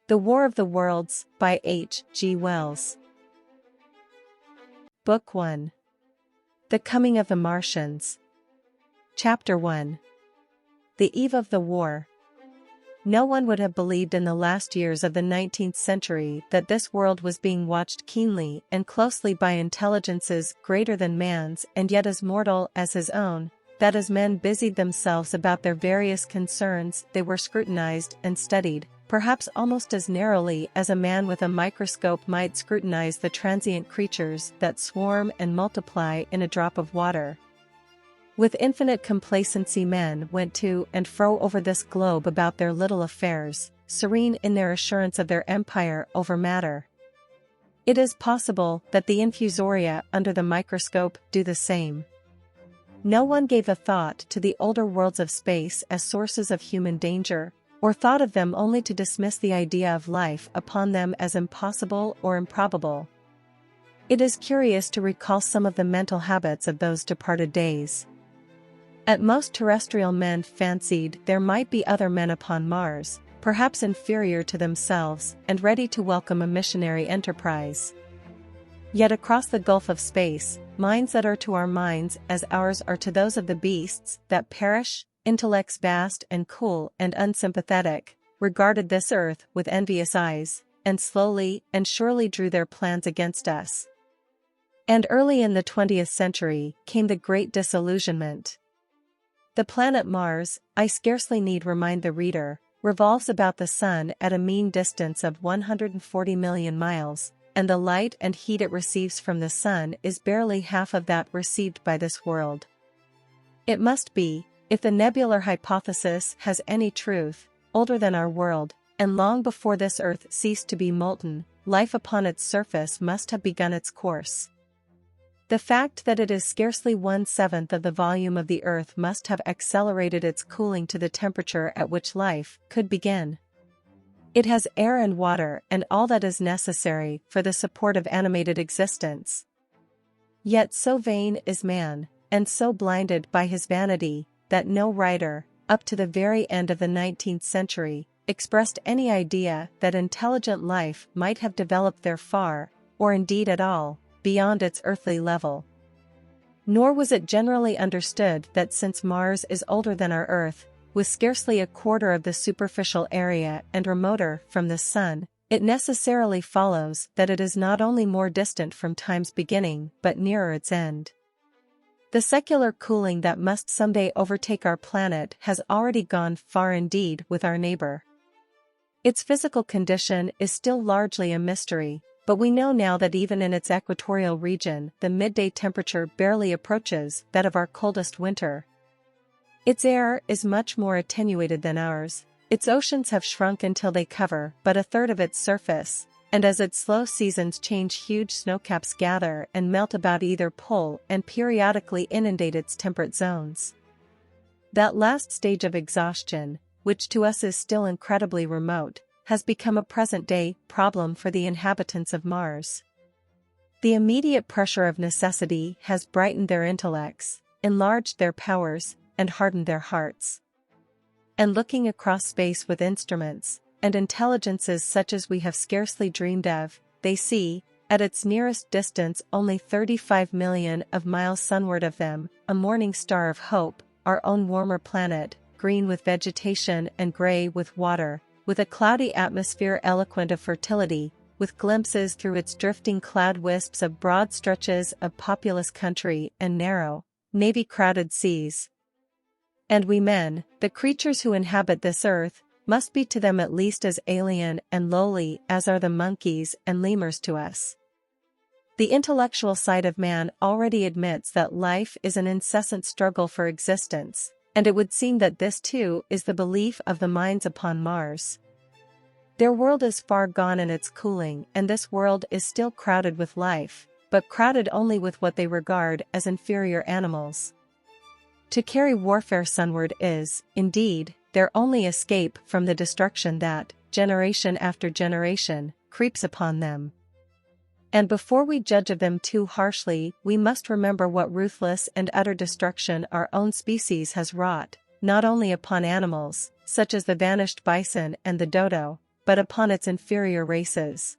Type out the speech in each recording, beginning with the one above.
The War of the Worlds, by H. G. Wells. Book 1. The Coming of the Martians. Chapter 1. The Eve of the War. No one would have believed in the last years of the 19th century that this world was being watched keenly and closely by intelligences greater than man's and yet as mortal as his own, that as men busied themselves about their various concerns they were scrutinized and studied, perhaps almost as narrowly as a man with a microscope might scrutinize the transient creatures that swarm and multiply in a drop of water. With infinite complacency men went to and fro over this globe about their little affairs, serene in their assurance of their empire over matter. It is possible that the infusoria under the microscope do the same. No one gave a thought to the older worlds of space as sources of human danger, or thought of them only to dismiss the idea of life upon them as impossible or improbable. It is curious to recall some of the mental habits of those departed days. At most terrestrial men fancied there might be other men upon Mars, perhaps inferior to themselves and ready to welcome a missionary enterprise. Yet across the gulf of space, minds that are to our minds as ours are to those of the beasts that perish, intellects vast and cool and unsympathetic, regarded this earth with envious eyes, and slowly and surely drew their plans against us. And early in the 20th century came the great disillusionment. The planet Mars, I scarcely need remind the reader, revolves about the Sun at a mean distance of 140 million miles, and the light and heat it receives from the Sun is barely half of that received by this world. It must be, if the nebular hypothesis has any truth, older than our world, and long before this earth ceased to be molten, life upon its surface must have begun its course. The fact that it is scarcely 1/7 of the volume of the earth must have accelerated its cooling to the temperature at which life could begin. It has air and water and all that is necessary for the support of animated existence. Yet so vain is man, and so blinded by his vanity, that no writer, up to the very end of the 19th century, expressed any idea that intelligent life might have developed there far, or indeed at all, beyond its earthly level. Nor was it generally understood that since Mars is older than our Earth, with scarcely a quarter of the superficial area and remoter from the Sun, it necessarily follows that it is not only more distant from time's beginning but nearer its end. The secular cooling that must someday overtake our planet has already gone far indeed with our neighbor. Its physical condition is still largely a mystery, but we know now that even in its equatorial region the midday temperature barely approaches that of our coldest winter. Its air is much more attenuated than ours, its oceans have shrunk until they cover but a third of its surface, and as its slow seasons change huge snowcaps gather and melt about either pole and periodically inundate its temperate zones. That last stage of exhaustion, which to us is still incredibly remote, has become a present-day problem for the inhabitants of Mars. The immediate pressure of necessity has brightened their intellects, enlarged their powers, and hardened their hearts. And looking across space with instruments, and intelligences such as we have scarcely dreamed of, they see, at its nearest distance only 35 million of miles sunward of them, a morning star of hope, our own warmer planet, green with vegetation and gray with water, with a cloudy atmosphere eloquent of fertility, with glimpses through its drifting cloud wisps of broad stretches of populous country and narrow, navy-crowded seas. And we men, the creatures who inhabit this earth, must be to them at least as alien and lowly as are the monkeys and lemurs to us. The intellectual side of man already admits that life is an incessant struggle for existence, and it would seem that this too is the belief of the minds upon Mars. Their world is far gone in its cooling, and this world is still crowded with life, but crowded only with what they regard as inferior animals. To carry warfare sunward is, indeed, their only escape from the destruction that, generation after generation, creeps upon them. And before we judge of them too harshly, we must remember what ruthless and utter destruction our own species has wrought, not only upon animals, such as the vanished bison and the dodo, but upon its inferior races.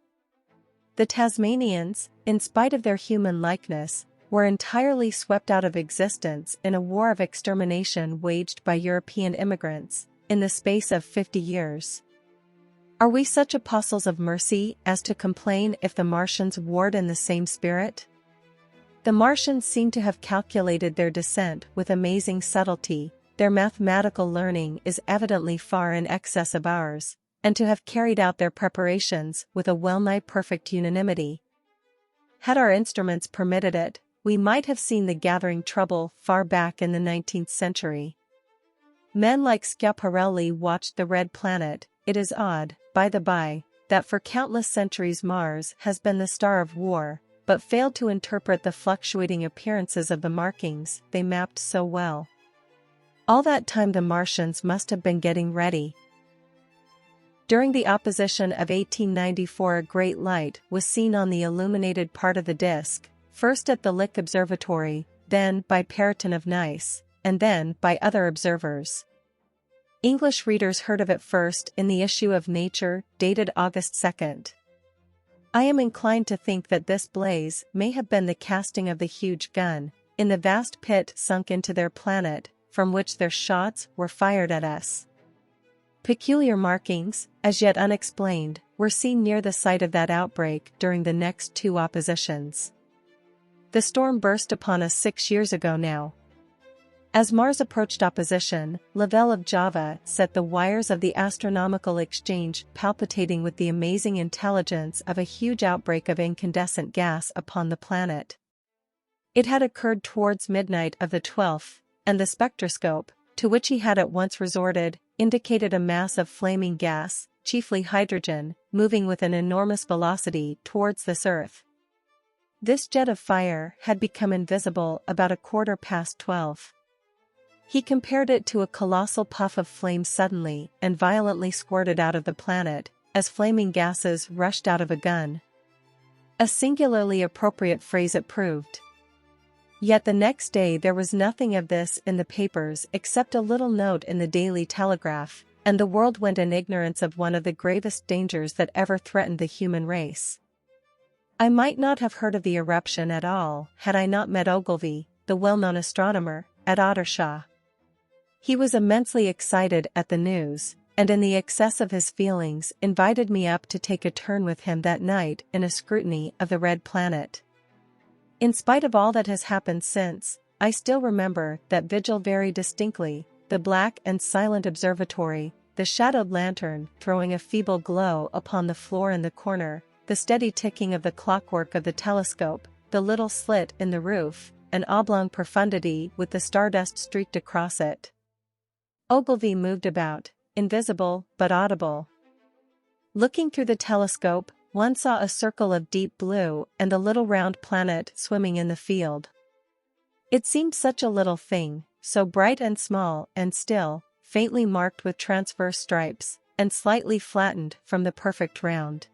The Tasmanians, in spite of their human likeness, were entirely swept out of existence in a war of extermination waged by European immigrants, in the space of 50 years. Are we such apostles of mercy as to complain if the Martians warred in the same spirit? The Martians seem to have calculated their descent with amazing subtlety. Their mathematical learning is evidently far in excess of ours, and to have carried out their preparations with a well-nigh perfect unanimity. Had our instruments permitted it, we might have seen the gathering trouble far back in the 19th century. Men like Schiaparelli watched the red planet. It is odd, by the by, that for countless centuries Mars has been the star of war, but failed to interpret the fluctuating appearances of the markings they mapped so well. All that time the Martians must have been getting ready. During the opposition of 1894 a great light was seen on the illuminated part of the disk, first at the Lick Observatory, then by Pearson of Nice, and then by other observers. English readers heard of it first in the issue of Nature, dated August 2nd. I am inclined to think that this blaze may have been the casting of the huge gun, in the vast pit sunk into their planet, from which their shots were fired at us. Peculiar markings, as yet unexplained, were seen near the site of that outbreak during the next two oppositions. The storm burst upon us 6 years ago now. As Mars approached opposition, Lavelle of Java set the wires of the astronomical exchange palpitating with the amazing intelligence of a huge outbreak of incandescent gas upon the planet. It had occurred towards midnight of the 12th, and the spectroscope, to which he had at once resorted, indicated a mass of flaming gas, chiefly hydrogen, moving with an enormous velocity towards this Earth. This jet of fire had become invisible about 12:15. He compared it to a colossal puff of flame suddenly and violently squirted out of the planet, as flaming gases rushed out of a gun. A singularly appropriate phrase it proved. Yet the next day there was nothing of this in the papers except a little note in the Daily Telegraph, and the world went in ignorance of one of the gravest dangers that ever threatened the human race. I might not have heard of the eruption at all had I not met Ogilvy, the well-known astronomer, at Ottershaw. He was immensely excited at the news, and in the excess of his feelings invited me up to take a turn with him that night in a scrutiny of the red planet. In spite of all that has happened since, I still remember that vigil very distinctly, the black and silent observatory, the shadowed lantern throwing a feeble glow upon the floor in the corner, the steady ticking of the clockwork of the telescope, the little slit in the roof, an oblong profundity with the stardust streaked across it. Ogilvy moved about, invisible but audible. Looking through the telescope, one saw a circle of deep blue and a little round planet swimming in the field. It seemed such a little thing, so bright and small and still, faintly marked with transverse stripes, and slightly flattened from the perfect round.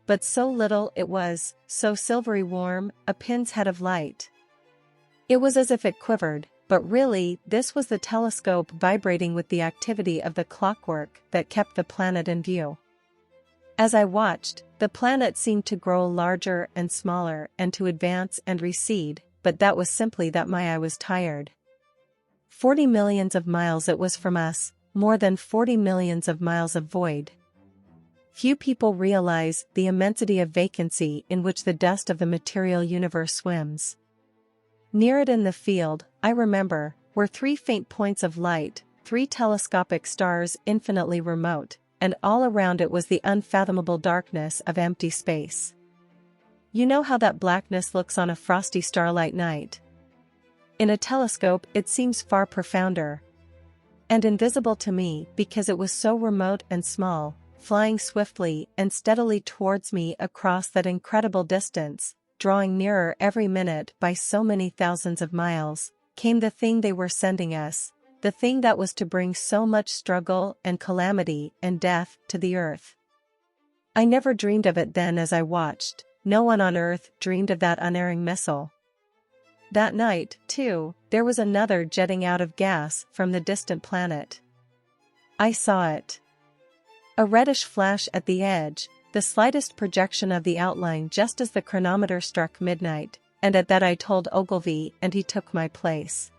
But so little it was, so silvery warm, a pin's head of light. It was as if it quivered, but really this was the telescope vibrating with the activity of the clockwork that kept the planet in view. As I watched, the planet seemed to grow larger and smaller and to advance and recede, but that was simply that my eye was tired. 40 millions of miles it was from us, more than 40 millions of miles of void. Few people realize the immensity of vacancy in which the dust of the material universe swims. Near it in the field, I remember, were 3 faint points of light, 3 telescopic stars infinitely remote, and all around it was the unfathomable darkness of empty space. You know how that blackness looks on a frosty starlight night. In a telescope it seems far profounder. And invisible to me because it was so remote and small, flying swiftly and steadily towards me across that incredible distance, drawing nearer every minute by so many thousands of miles, came the thing they were sending us, the thing that was to bring so much struggle and calamity and death to the earth. I never dreamed of it then as I watched, no one on earth dreamed of that unerring missile. That night, too, there was another jetting out of gas from the distant planet. I saw it. A reddish flash at the edge, the slightest projection of the outline just as the chronometer struck midnight, and at that I told Ogilvy and he took my place.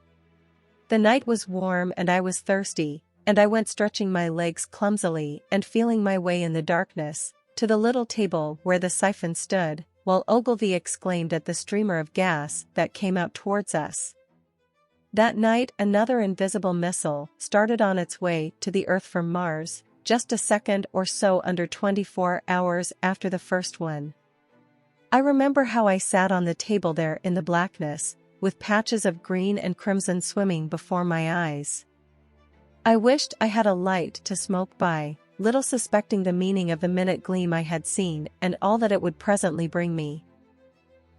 The night was warm and I was thirsty, and I went stretching my legs clumsily and feeling my way in the darkness, to the little table where the siphon stood, while Ogilvy exclaimed at the streamer of gas that came out towards us. That night another invisible missile started on its way to the Earth from Mars, just a second or so under 24 hours after the first one. I remember how I sat on the table there in the blackness, with patches of green and crimson swimming before my eyes. I wished I had a light to smoke by, little suspecting the meaning of the minute gleam I had seen and all that it would presently bring me.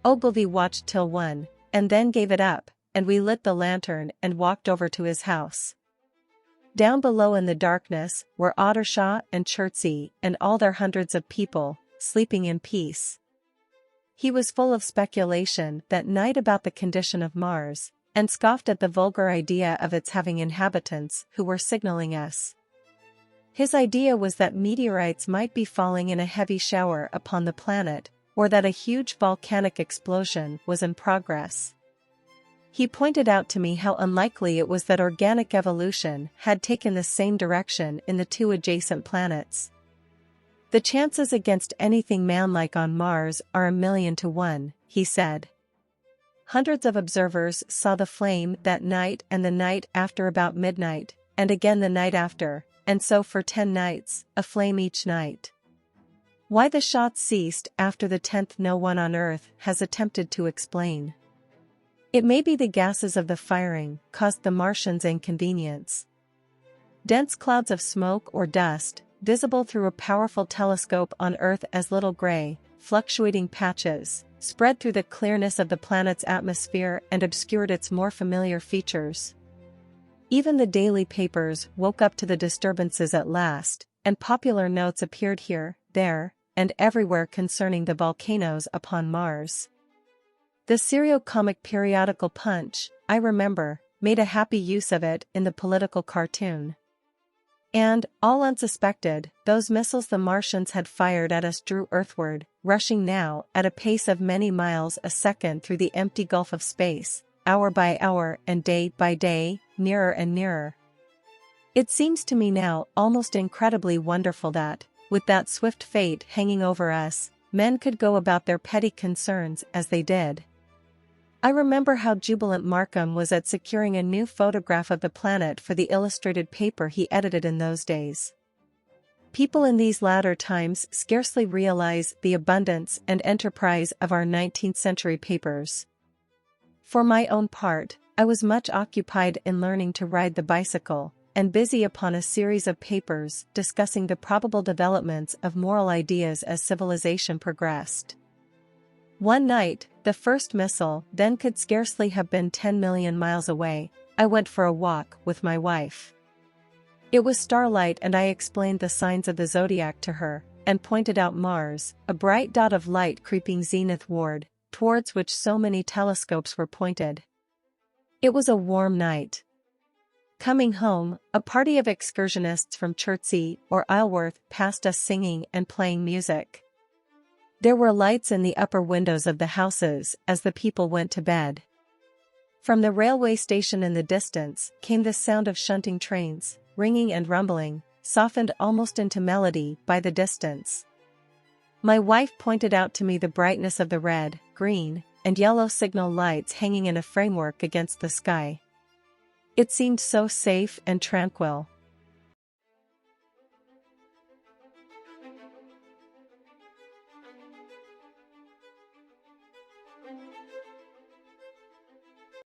Ogilvy watched till 1, and then gave it up, and we lit the lantern and walked over to his house. Down below in the darkness were Ottershaw and Chertsey and all their hundreds of people, sleeping in peace. He was full of speculation that night about the condition of Mars, and scoffed at the vulgar idea of its having inhabitants who were signaling us. His idea was that meteorites might be falling in a heavy shower upon the planet, or that a huge volcanic explosion was in progress. He pointed out to me how unlikely it was that organic evolution had taken the same direction in the two adjacent planets. The chances against anything manlike on Mars are 1,000,000 to 1, he said. Hundreds of observers saw the flame that night and the night after about midnight, and again the night after, and so for 10 nights, a flame each night. Why the shots ceased after the 10th no one on Earth has attempted to explain. It may be the gases of the firing caused the Martians inconvenience. Dense clouds of smoke or dust, visible through a powerful telescope on Earth as little gray, fluctuating patches, spread through the clearness of the planet's atmosphere and obscured its more familiar features. Even the daily papers woke up to the disturbances at last, and popular notes appeared here, there, and everywhere concerning the volcanoes upon Mars. The serio-comic periodical Punch, I remember, made a happy use of it in the political cartoon. And, all unsuspected, those missiles the Martians had fired at us drew earthward, rushing now at a pace of many miles a second through the empty gulf of space, hour by hour and day by day, nearer and nearer. It seems to me now almost incredibly wonderful that, with that swift fate hanging over us, men could go about their petty concerns as they did. I remember how jubilant Markham was at securing a new photograph of the planet for the illustrated paper he edited in those days. People in these latter times scarcely realize the abundance and enterprise of our 19th century papers. For my own part, I was much occupied in learning to ride the bicycle, and busy upon a series of papers discussing the probable developments of moral ideas as civilization progressed. One night, the first missile then could scarcely have been 10 million miles away. I went for a walk with my wife. It was starlight and I explained the signs of the zodiac to her, and pointed out Mars, a bright dot of light creeping zenithward, towards which so many telescopes were pointed. It was a warm night. Coming home, a party of excursionists from Chertsey or Isleworth passed us singing and playing music. There were lights in the upper windows of the houses as the people went to bed. From the railway station in the distance came the sound of shunting trains, ringing and rumbling, softened almost into melody by the distance. My wife pointed out to me the brightness of the red, green, and yellow signal lights hanging in a framework against the sky. It seemed so safe and tranquil.